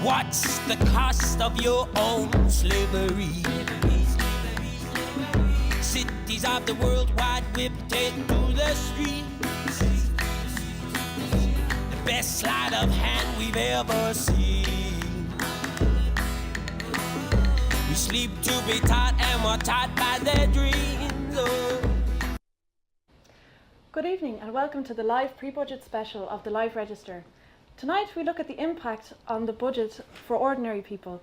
What's the cost of your own slavery? Cities of the worldwide web take to the streets. The best sleight of hand we've ever seen. We sleep to be taught and we're taught by their dreams. Oh. Good evening and welcome to the live pre-budget special of the Live Register. Tonight we look at the impact on the budget for ordinary people.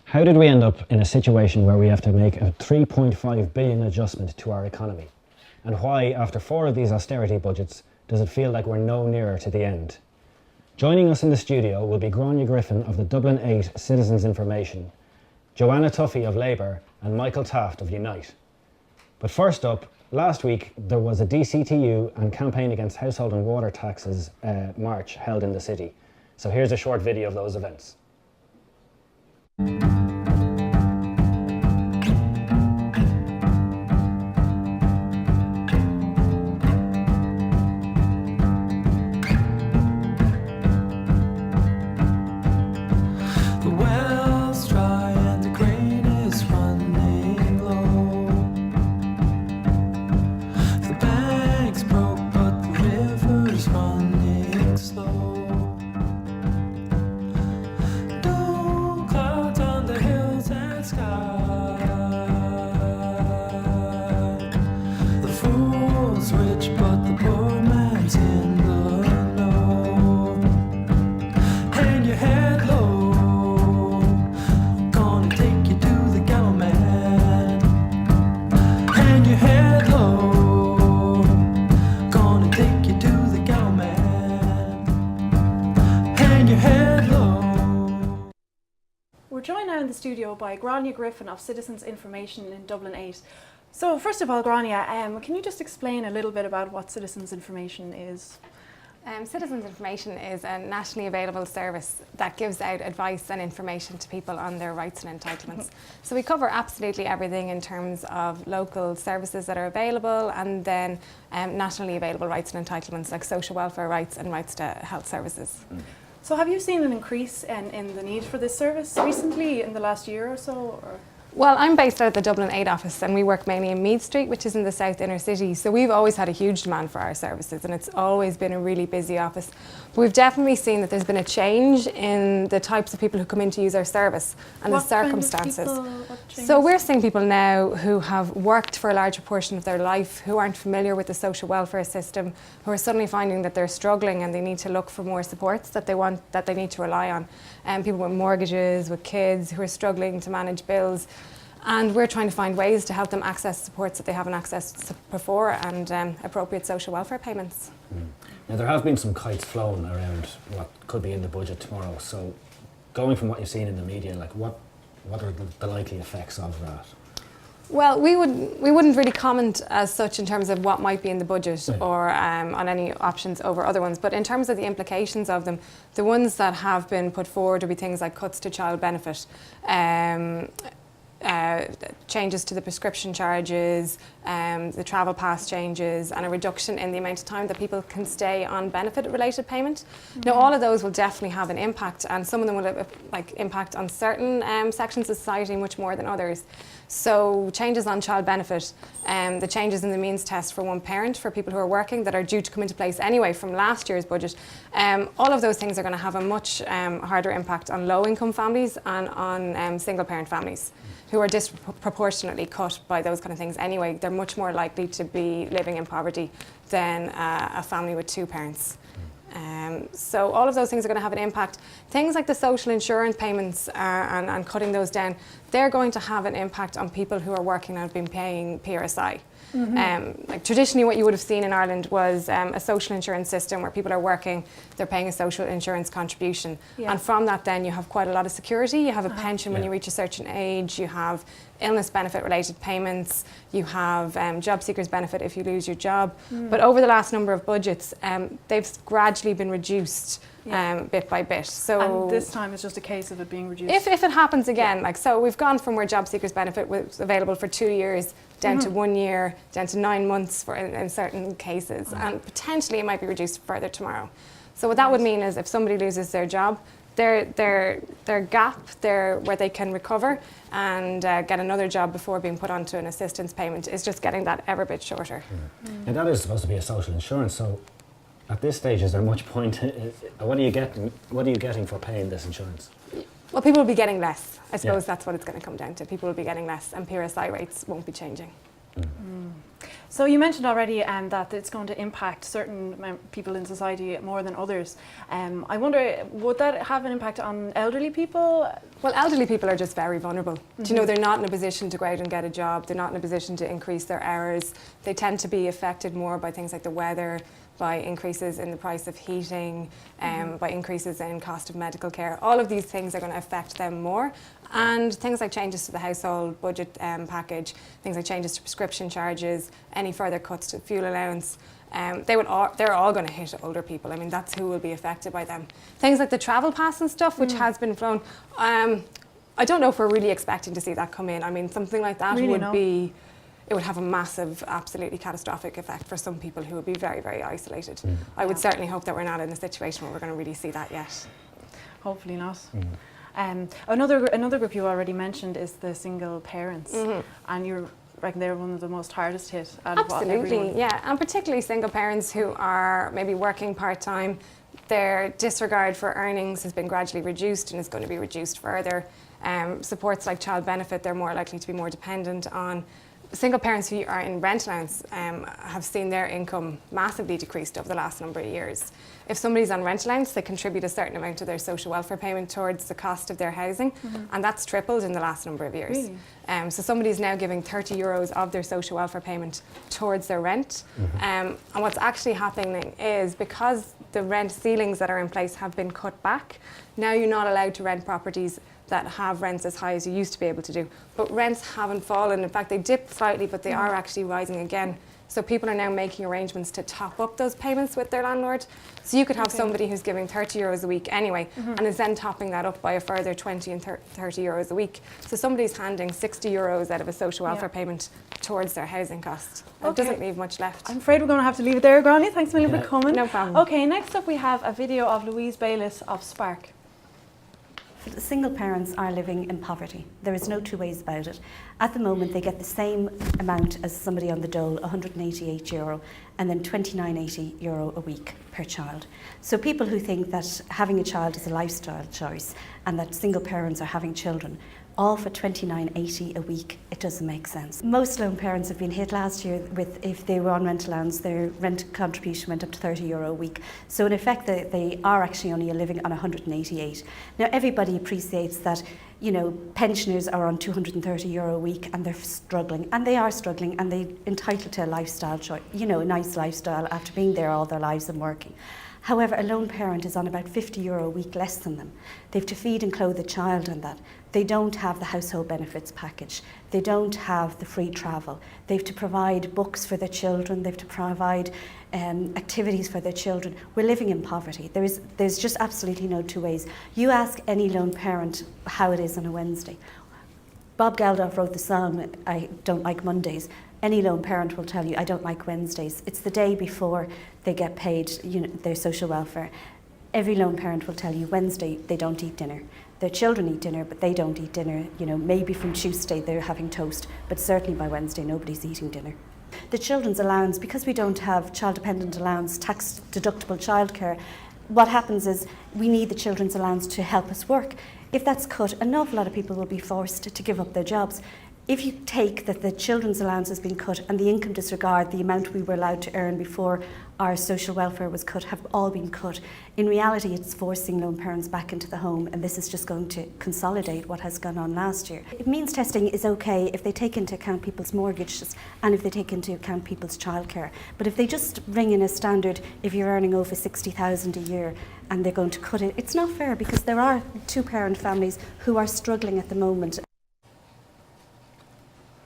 How did we end up in a situation where we have to make a 3.5 billion adjustment to our economy? And why, after 4 of these austerity budgets, does it feel like we're no nearer to the end? Joining us in the studio will be Grainne Griffin of the Dublin 8 Citizens Information, Joanna Tuffy of Labour and Michael Taft of Unite. But first up, last week there was a DCTU and Campaign Against Household and Water Taxes march held in the city. So here's a short video of those events. We're joined now in the studio by Grainne Griffin of Citizens Information in Dublin 8. So first of all, Grainne, can you just explain a little bit about what Citizens Information is? Citizens Information is a nationally available service that gives out advice and information to people on their rights and entitlements. So we cover absolutely everything in terms of local services that are available and then nationally available rights and entitlements like social welfare rights and rights to health services. So have you seen an increase in the need for this service recently in the last year or so? Or? Well, I'm based out at the Dublin 8 office and we work mainly in Meath Street, which is in the south inner city. So we've always had a huge demand for our services and it's always been a really busy office. But we've definitely seen that there's been a change in the types of people who come in to use our service and the circumstances. So we're seeing people now who have worked for a larger portion of their life, who aren't familiar with the social welfare system, who are suddenly finding that they're struggling and they need to look for more supports that they need to rely on. People with mortgages, with kids who are struggling to manage bills. And we're trying to find ways to help them access supports that they haven't accessed before and appropriate social welfare payments. Now there have been some kites flown around what could be in the budget tomorrow. So going from what you've seen in the media, like what are the likely effects of that? Well, we wouldn't really comment as such in terms of what might be in the budget or on any options over other ones. But in terms of the implications of them, the ones that have been put forward will be things like cuts to child benefit, changes to the prescription charges, the travel pass changes, and a reduction in the amount of time that people can stay on benefit-related payment. Now, all of those will definitely have an impact, and some of them will impact on certain sections of society much more than others. So changes on child benefit, the changes in the means test for one parent for people who are working that are due to come into place anyway from last year's budget, all of those things are going to have a much harder impact on low-income families and on single-parent families who are disproportionately cut by those kind of things anyway. They're much more likely to be living in poverty than a family with 2 parents. So all of those things are going to have an impact. Things like the social insurance payments and cutting those down, they're going to have an impact on people who are working and have been paying PRSI. Like traditionally what you would have seen in Ireland was a social insurance system where people are working, they're paying a social insurance contribution. And from that then you have quite a lot of security. You have a pension when you reach a certain age, you have illness benefit related payments, you have job seekers benefit if you lose your job. But over the last number of budgets, they've gradually been reduced bit by bit. So and this time it's just a case of it being reduced? If it happens again, like so we've gone from where job seekers benefit was available for 2 years down to 1 year, down to 9 months for in certain cases, and potentially it might be reduced further tomorrow. So what that would mean is if somebody loses their job, their gap there where they can recover and get another job before being put onto an assistance payment is just getting that ever bit shorter. And that is supposed to be a social insurance, so at this stage, is there much point? What are you getting for paying this insurance? Well, people will be getting less. I suppose that's what it's going to come down to. People will be getting less, and PRSI rates won't be changing. So you mentioned already that it's going to impact certain people in society more than others. I wonder, would that have an impact on elderly people? Well, elderly people are just very vulnerable. Do you know, they're not in a position to go out and get a job. They're not in a position to increase their hours. They tend to be affected more by things like the weather, by increases in the price of heating, by increases in cost of medical care. All of these things are going to affect them more. And things like changes to the household budget package, things like changes to prescription charges, any further cuts to fuel allowance, they're all going to hit older people. I mean, that's who will be affected by them. Things like the travel pass and stuff, which has been flown, I don't know if we're really expecting to see that come in. I mean, something like that it would have a massive, absolutely catastrophic effect for some people who would be very, very isolated. I would certainly hope that we're not in a situation where we're going to really see that yet. Hopefully not. Another group you already mentioned is the single parents, and you reckon they're one of the most hardest hit out of Absolutely, yeah, and particularly single parents who are maybe working part-time. Their disregard for earnings has been gradually reduced and is going to be reduced further. Supports like child benefit, they're more likely to be more dependent on. Single parents who are in rent allowance have seen their income massively decreased over the last number of years. If somebody's on rent allowance, they contribute a certain amount of their social welfare payment towards the cost of their housing, and that's tripled in the last number of years. Really? So somebody's now giving €30 of their social welfare payment towards their rent. And what's actually happening is, because the rent ceilings that are in place have been cut back, now you're not allowed to rent properties that have rents as high as you used to be able to do. But rents haven't fallen. In fact, they dipped slightly, but they are actually rising again. So people are now making arrangements to top up those payments with their landlord. So you could have somebody who's giving €30 a week anyway, and is then topping that up by a further 20 and 30 euros a week. So somebody's handing €60 out of a social welfare payment towards their housing cost. It doesn't leave much left. I'm afraid we're going to have to leave it there, Grainne. Thanks a million for coming. No problem. Okay, next up we have a video of Louise Baylis of Spark. Single parents are living in poverty. There is no two ways about it. At the moment, they get the same amount as somebody on the dole, €188, and then €29.80 a week per child. So people who think that having a child is a lifestyle choice and that single parents are having children, all for €29.80 a week, it doesn't make sense. Most lone parents have been hit last year with, if they were on rent allowance, their rent contribution went up to €30 a week. So in effect, they are actually only living on 188. Now everybody appreciates that, you know, pensioners are on €230 a week and they're struggling, and they are struggling, and they're entitled to a lifestyle choice, you know, a nice lifestyle after being there all their lives and working. However, a lone parent is on about €50 a week less than them. They have to feed and clothe a child on that. They don't have the household benefits package. They don't have the free travel. They have to provide books for their children. They have to provide activities for their children. We're living in poverty. There's just absolutely no two ways. You ask any lone parent how it is on a Wednesday. Bob Geldof wrote the song, I Don't Like Mondays. Any lone parent will tell you, I don't like Wednesdays. It's the day before they get paid, you know, their social welfare. Every lone parent will tell you Wednesday they don't eat dinner. Their children eat dinner, but they don't eat dinner. You know, maybe from Tuesday they're having toast, but certainly by Wednesday nobody's eating dinner. The children's allowance, because we don't have child dependent allowance, tax deductible childcare, what happens is we need the children's allowance to help us work. If that's cut, an awful lot of people will be forced to give up their jobs. If you take that the children's allowance has been cut and the income disregard, the amount we were allowed to earn before our social welfare was cut, have all been cut. In reality, it's forcing lone parents back into the home, and this is just going to consolidate what has gone on last year. It means testing is okay if they take into account people's mortgages and if they take into account people's childcare. But if they just bring in a standard, if you're earning over 60,000 a year and they're going to cut it, it's not fair, because there are two-parent families who are struggling at the moment.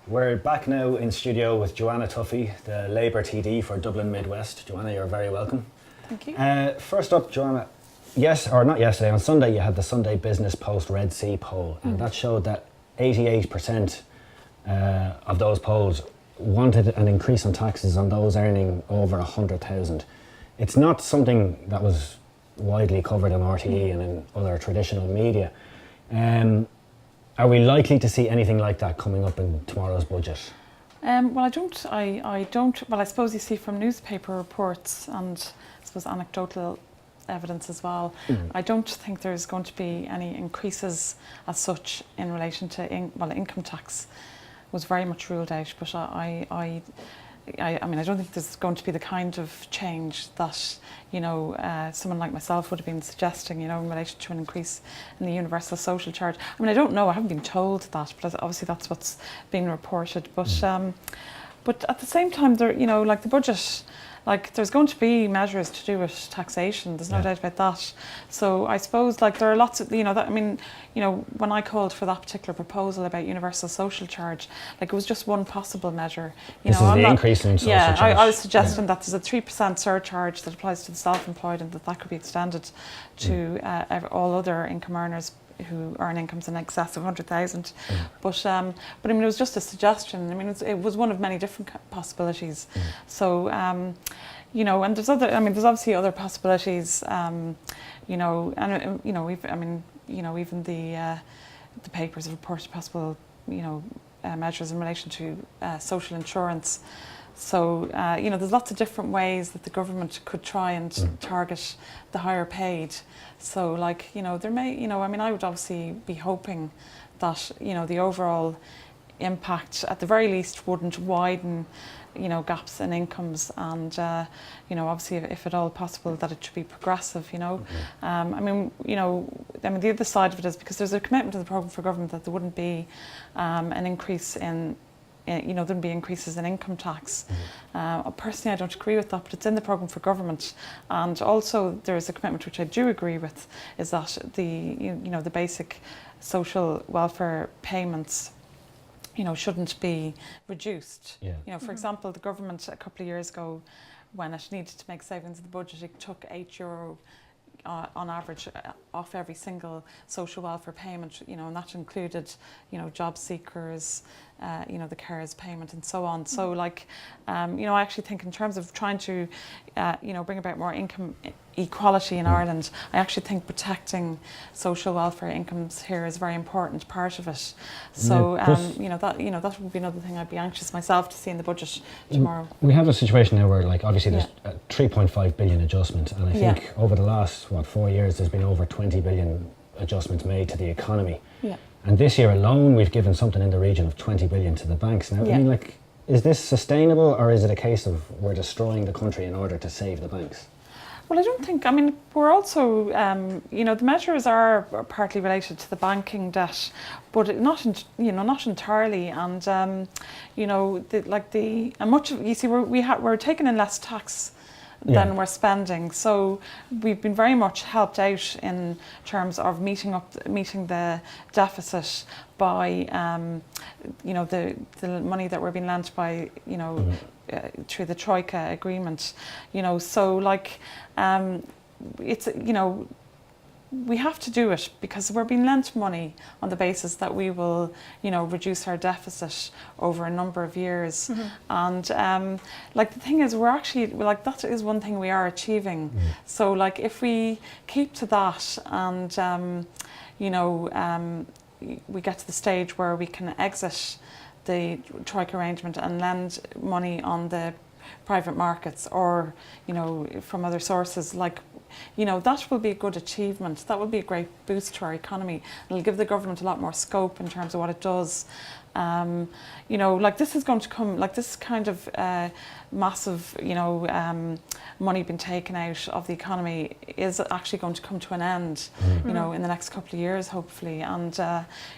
We're back now in studio with Joanna Tuffy, the Labour TD for Dublin Midwest. Joanna, you're very welcome. Thank you. First up, Joanna, on Sunday you had the Sunday Business Post Red Sea poll, and that showed that 88% of those polls wanted an increase in taxes on those earning over 100,000. It's not something that was widely covered on RTE and in other traditional media. Are we likely to see anything like that coming up in tomorrow's budget? Well, I don't. Well, I suppose you see from newspaper reports and I suppose anecdotal evidence as well. I don't think there's going to be any increases as such in relation to income tax was very much ruled out. But I mean, I don't think there's going to be the kind of change that, you know, someone like myself would have been suggesting, you know, in relation to an increase in the universal social charge. I mean, I don't know, I haven't been told that, but obviously that's what's being reported. But at the same time, there, you know, like the budget, like there's going to be measures to do with taxation. There's no doubt about that. So I suppose like there are lots of, you know, that, I mean, you know, when I called for that particular proposal about universal social charge, like it was just one possible measure. You this know, is the increase in social charge. Yeah, I was suggesting that there's a 3% surcharge that applies to the self-employed and that could be extended to all other income earners who earn incomes in excess of 100,000. But I mean, it was just a suggestion. I mean, it was one of many different possibilities. So, you know, and there's obviously other possibilities, you know, and, you know, even the papers have reported possible, you know, measures in relation to social insurance. So, you know, there's lots of different ways that the government could try and target the higher paid. So, like, you know, there may, you know, I mean, I would obviously be hoping that, you know, the overall impact at the very least wouldn't widen, you know, gaps in incomes and, you know, obviously if at all possible that it should be progressive, you know. I mean, you know, I mean, the other side of it is because there's a commitment to the programme for government that there wouldn't be an increase in, you know, there'd be increases in income tax. Personally, I don't agree with that, but it's in the programme for government. And also there is a commitment which I do agree with, is that you know, the basic social welfare payments, you know, shouldn't be reduced. You know, for example, the government a couple of years ago, when it needed to make savings in the budget, it took €8 on average off every single social welfare payment, you know, and that included, you know, job seekers, you know, the carers payment and so on. So like, you know, I actually think in terms of trying to, you know, bring about more income equality in Ireland, I actually think protecting social welfare incomes here is a very important part of it. So, you know, that would be another thing I'd be anxious myself to see in the budget tomorrow. We have a situation now where, like, obviously there's a 3.5 billion adjustment, and I think over the last, 4 years, there's been over 20 billion adjustments made to the economy. And this year alone, we've given something in the region of 20 billion to the banks. Now, I mean, like, is this sustainable, or is it a case of we're destroying the country in order to save the banks? Well, I don't think, I mean, we're also, you know, the measures are partly related to the banking debt, but not entirely. And, you know, much of, you see, we're taking in less tax than we're spending. So we've been very much helped out in terms of meeting the deficit by, you know, the money that we're being lent by, you know, through the Troika agreement, you know. So like, it's, you know, we have to do it because we're being lent money on the basis that we will, you know, reduce our deficit over a number of years. And like, the thing is, we're actually, like, that is one thing we are achieving. So like, if we keep to that and, you know, we get to the stage where we can exit the Troika arrangement and lend money on the private markets or, you know, from other sources, like, you know, that will be a good achievement. That will be a great boost to our economy. It'll give the government a lot more scope in terms of what it does. You know, like, this is going to come, like, this kind of massive, you know, money being taken out of the economy is actually going to come to an end, you know, in the next couple of years, hopefully. And,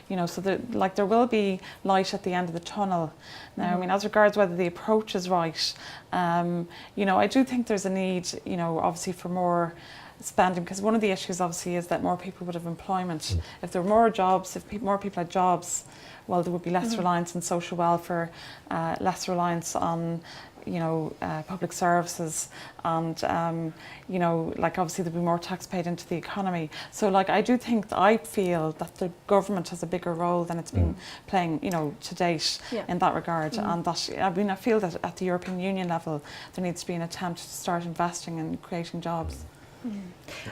you know, so there will be light at the end of the tunnel. Now, I mean, as regards whether the approach is right, you know, I do think there's a need, you know, obviously for more spending, because one of the issues obviously is that more people would have employment. If there were more jobs, if more people had jobs, well, there would be less reliance on social welfare, less reliance on, you know, public services, and, you know, like, obviously there'd be more tax paid into the economy. So, like, I feel that the government has a bigger role than it's been playing, you know, to date in that regard. And that, I mean, I feel that at the European Union level, there needs to be an attempt to start investing in creating jobs.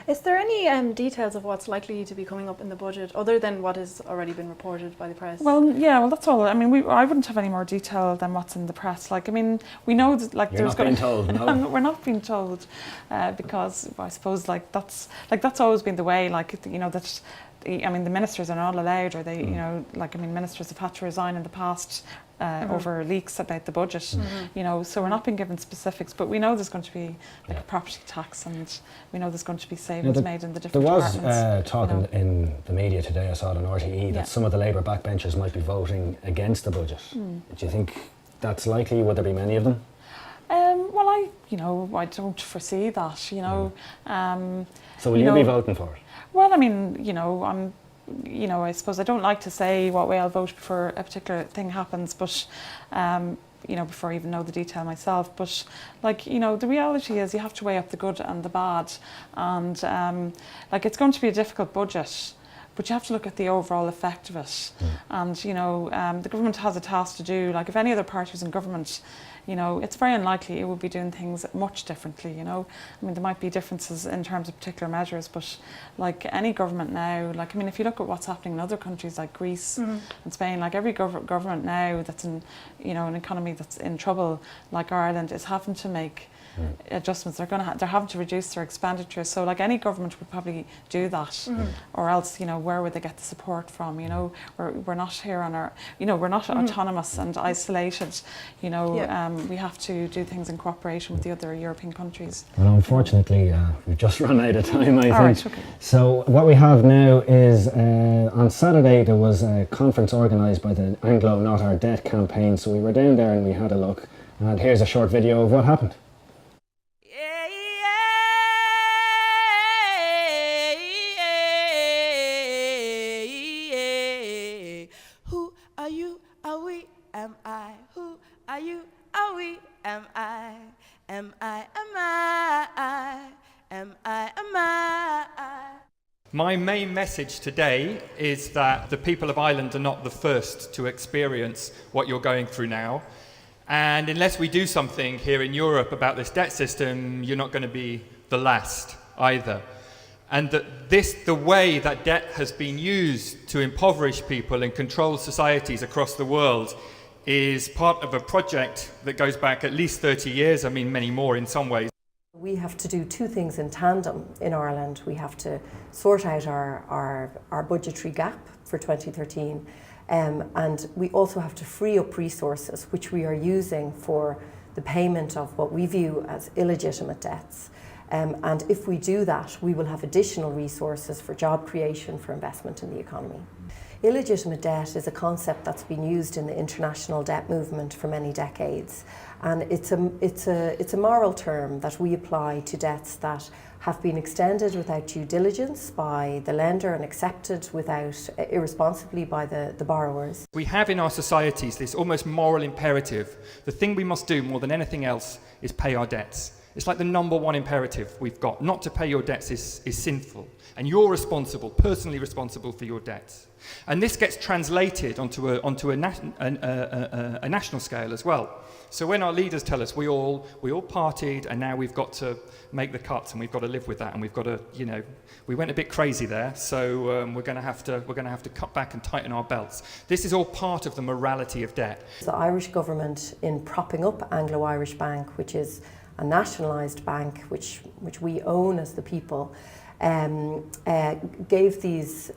Is there any details of what's likely to be coming up in the budget other than what has already been reported by the press? Well, yeah, well, that's all. I mean, I wouldn't have any more detail than what's in the press. Like, I mean, we know that, like, You're there's not being told, no? We're not being told, because I suppose, that's always been the way. Like, you know, that. I mean, the ministers are not allowed, or they, you know, like, I mean, ministers have had to resign in the past over leaks about the budget, you know, so we're not being given specifics, but we know there's going to be like a property tax, and we know there's going to be savings made in the different departments. There was talk in the media today, I saw it on RTE, that some of the Labour backbenchers might be voting against the budget. Do you think that's likely? Would there be many of them? Well, I don't foresee that, you know. So will you be voting for it? Well, I mean, you know, I suppose I don't like to say what way I'll vote before a particular thing happens, but, you know, before I even know the detail myself. But, like, you know, the reality is you have to weigh up the good and the bad. And, like, it's going to be a difficult budget, but you have to look at the overall effect of it. And, you know, the government has a task to do. Like, if any other party was in government, you know, it's very unlikely it would be doing things much differently, you know. I mean, there might be differences in terms of particular measures, but like any government now, like, I mean, if you look at what's happening in other countries like Greece and Spain, like every government now that's in, you know, an economy that's in trouble, like Ireland, is having to make adjustments. They're having to reduce their expenditure. So like any government would probably do that, or else, you know, where would they get the support from? You know, we're not here on our, you know, we're not autonomous and isolated. You know, we have to do things in cooperation with the other European countries. Well, unfortunately, we've just run out of time, I think. Right, okay. So what we have now is on Saturday there was a conference organised by the Anglo Not Our Debt campaign. So we were down there and we had a look. And here's a short video of what happened. Who are you? Are we? Am I? Who are you? Are we? Am I? Am I? Am I? Am I? Am I? My main message today is that the people of Ireland are not the first to experience what you're going through now. And unless we do something here in Europe about this debt system, you're not going to be the last either. And that the way that debt has been used to impoverish people and control societies across the world is part of a project that goes back at least 30 years, I mean many more in some ways. We have to do two things in tandem in Ireland. We have to sort out our budgetary gap for 2013, and we also have to free up resources which we are using for the payment of what we view as illegitimate debts. And if we do that, we will have additional resources for job creation, for investment in the economy. Illegitimate debt is a concept that's been used in the international debt movement for many decades, and it's a moral term that we apply to debts that have been extended without due diligence by the lender and accepted irresponsibly by the borrowers. We have in our societies this almost moral imperative. The thing we must do more than anything else is pay our debts. It's like the number one imperative we've got. Not to pay your debts is sinful. And you're responsible, personally responsible for your debts. And this gets translated onto a national scale as well. So when our leaders tell us we all partied and now we've got to make the cuts and we've got to live with that and we've got to, you know, we went a bit crazy there, so we're going to have to cut back and tighten our belts. This is all part of the morality of debt. The Irish government, in propping up Anglo-Irish Bank, which is a nationalised bank which we own as the people, gave these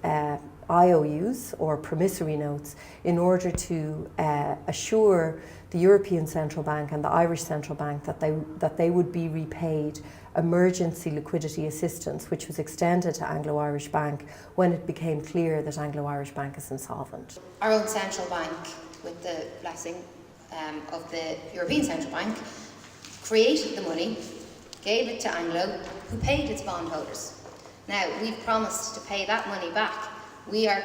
IOUs or promissory notes in order to assure the European Central Bank and the Irish Central Bank that they would be repaid emergency liquidity assistance, which was extended to Anglo-Irish Bank when it became clear that Anglo-Irish Bank is insolvent. Our own central bank, with the blessing of the European Central Bank, created the money, gave it to Anglo, who paid its bondholders. Now, we've promised to pay that money back. We are,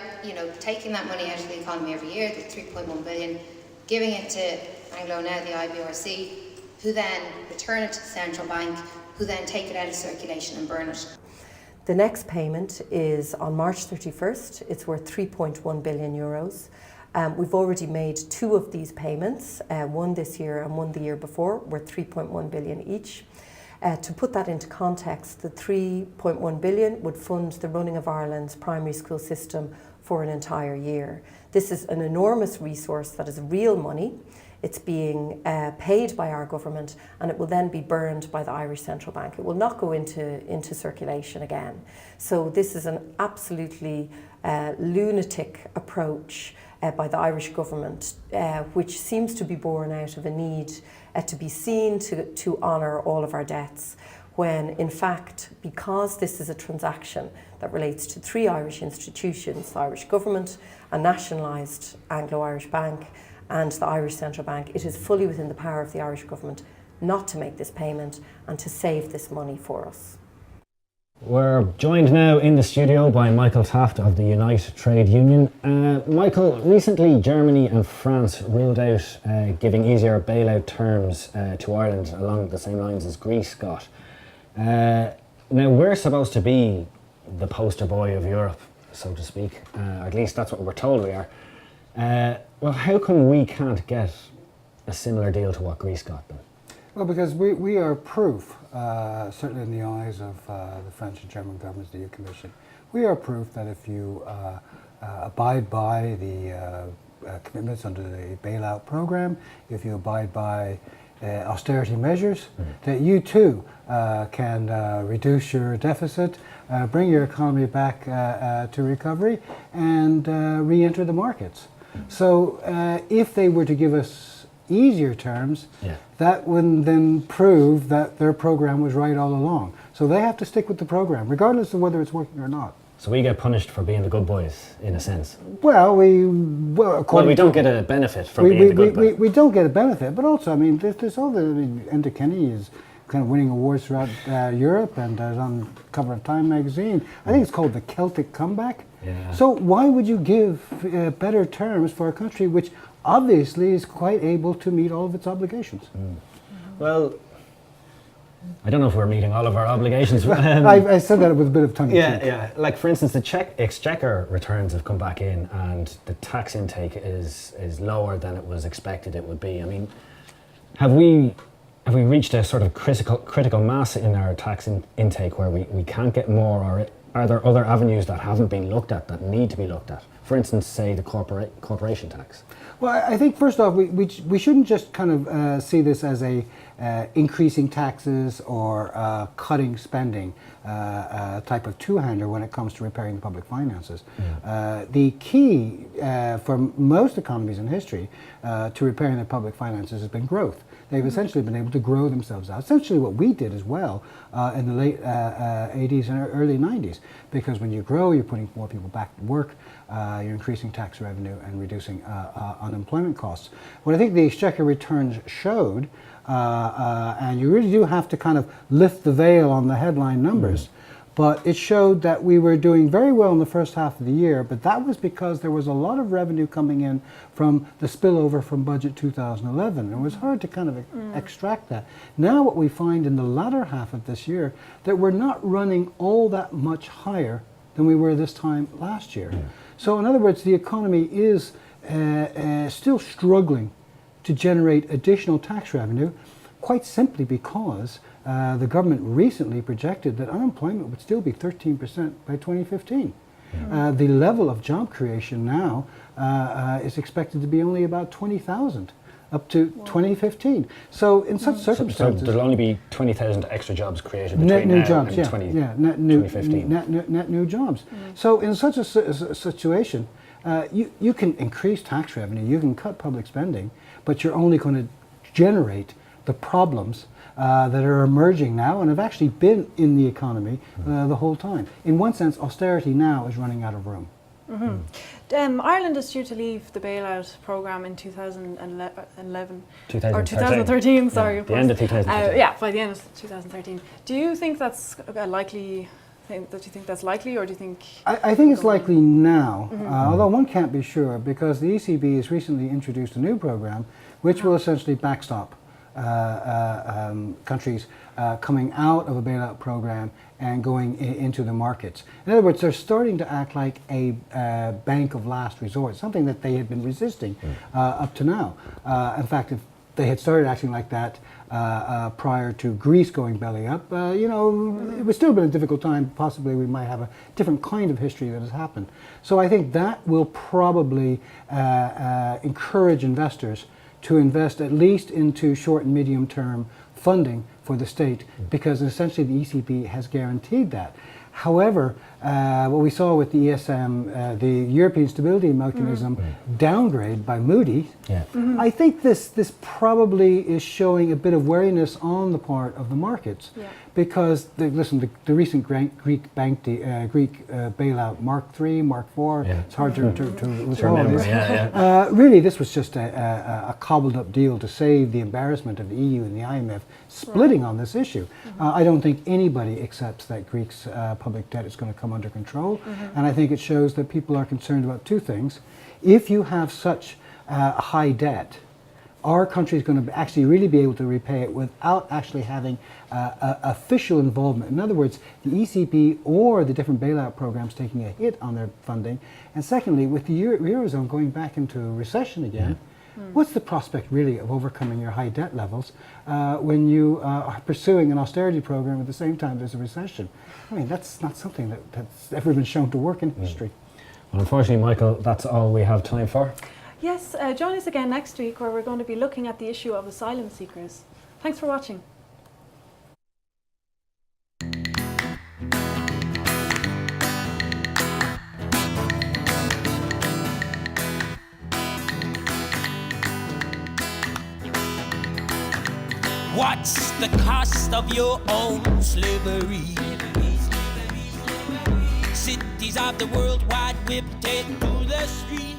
taking that money out of the economy every year, the 3.1 billion, giving it to Anglo, now the IBRC, who then return it to the central bank, who then take it out of circulation and burn it. The next payment is on March 31st. It's worth 3.1 billion euros. We've already made two of these payments, one this year and one the year before, worth 3.1 billion each. To put that into context, the 3.1 billion would fund the running of Ireland's primary school system for an entire year. This is an enormous resource that is real money. It's being paid by our government, and it will then be burned by the Irish Central Bank. It will not go into circulation again. So this is an absolutely lunatic approach by the Irish government, which seems to be born out of a need to be seen to honour all of our debts, when in fact, because this is a transaction that relates to 3 Irish institutions, the Irish government, a nationalised Anglo-Irish bank, and the Irish Central Bank, it is fully within the power of the Irish government not to make this payment and to save this money for us. We're joined now in the studio by Michael Taft of the Unite Trade Union. Michael, recently Germany and France ruled out giving easier bailout terms to Ireland along the same lines as Greece got. Now we're supposed to be the poster boy of Europe, so to speak, or at least that's what we're told we are. Well, how come we can't get a similar deal to what Greece got then? Well, because we are proof, certainly in the eyes of the French and German governments, the EU Commission, we are proof that if you abide by the commitments under the bailout program, if you abide by austerity measures, that you too can reduce your deficit, bring your economy back to recovery, and re-enter the markets. So if they were to give us easier terms, that would then prove that their program was right all along. So they have to stick with the program, regardless of whether it's working or not. So we get punished for being the good boys, in a sense. Well, we don't get a benefit from being the good boys. We don't get a benefit, but also, I mean, there's all the. I mean, Enda Kenny is kind of winning awards throughout Europe, and is on the cover of Time magazine. I think it's called the Celtic comeback. Yeah. So why would you give better terms for a country which obviously is quite able to meet all of its obligations? Well, I don't know if we're meeting all of our obligations. I said that with a bit of tongue-in-cheek. Yeah. Like, for instance, the Czech exchequer returns have come back in, and the tax intake is lower than it was expected it would be. I mean, have we reached a sort of critical mass in our tax intake where we can't get more, or are there other avenues that haven't been looked at that need to be looked at? For instance, say the corporation tax. Well, I think first off, we shouldn't just kind of see this as a increasing taxes or cutting spending type of two-hander when it comes to repairing the public finances. The key for most economies in history to repairing their public finances has been growth. They've essentially been able to grow themselves out. Essentially what we did as well in the late 80s and early 90s, because when you grow, you're putting more people back to work, you're increasing tax revenue and reducing unemployment costs. What I think the Exchequer returns showed, and you really do have to kind of lift the veil on the headline numbers, but it showed that we were doing very well in the first half of the year, but that was because there was a lot of revenue coming in from the spillover from budget 2011. And it was hard to kind of extract that. Now what we find in the latter half of this year, that we're not running all that much higher than we were this time last year. So in other words, the economy is still struggling to generate additional tax revenue, quite simply because the government recently projected that unemployment would still be 13% by 2015. The level of job creation now is expected to be only about 20,000 up to 2015. So in such circumstances... So there'll only be 20,000 extra jobs created between now jobs, and 2015. Net new jobs. So in such a situation, you can increase tax revenue, you can cut public spending, but you're only going to generate the problems that are emerging now and have actually been in the economy the whole time. In one sense, austerity now is running out of room. Ireland is due to leave the bailout programme in 2011 or 2013. Sorry, the end of 2013. Yeah, by the end of 2013. Do you think that's a likely thing? That you think that's likely, or do you think? I think it's likely now, although one can't be sure, because the ECB has recently introduced a new programme which will essentially backstop countries coming out of a bailout program and going into the markets. In other words, they're starting to act like a bank of last resort, something that they had been resisting up to now. In fact, they had started acting like that prior to Greece going belly up, it would still have been a difficult time. Possibly we might have a different kind of history that has happened. So I think that will probably encourage investors to invest at least into short and medium term funding for the state, because essentially the ECB has guaranteed that. However, what we saw with the ESM, the European Stability Mechanism downgrade by Moody's, I think this probably is showing a bit of wariness on the part of the markets, because the recent Greek bailout, Mark III, Mark IV, it's hard to recall. Really, this was just a cobbled up deal to save the embarrassment of the EU and the IMF splitting on this issue. I don't think anybody accepts that Greece's public debt is going to come under control, and I think it shows that people are concerned about two things. If you have such high debt, our country is going to actually really be able to repay it without actually having official involvement. In other words, the ECB or the different bailout programs taking a hit on their funding. And secondly, with the Eurozone going back into recession again, what's the prospect really of overcoming your high debt levels when you are pursuing an austerity program at the same time there's a recession? I mean, that's not something that's ever been shown to work in history. Well, unfortunately, Michael, that's all we have time for. Yes, join us again next week where we're going to be looking at the issue of asylum seekers. Thanks for watching. What's the cost of your own slavery? Cities of the world wide whipped into the street.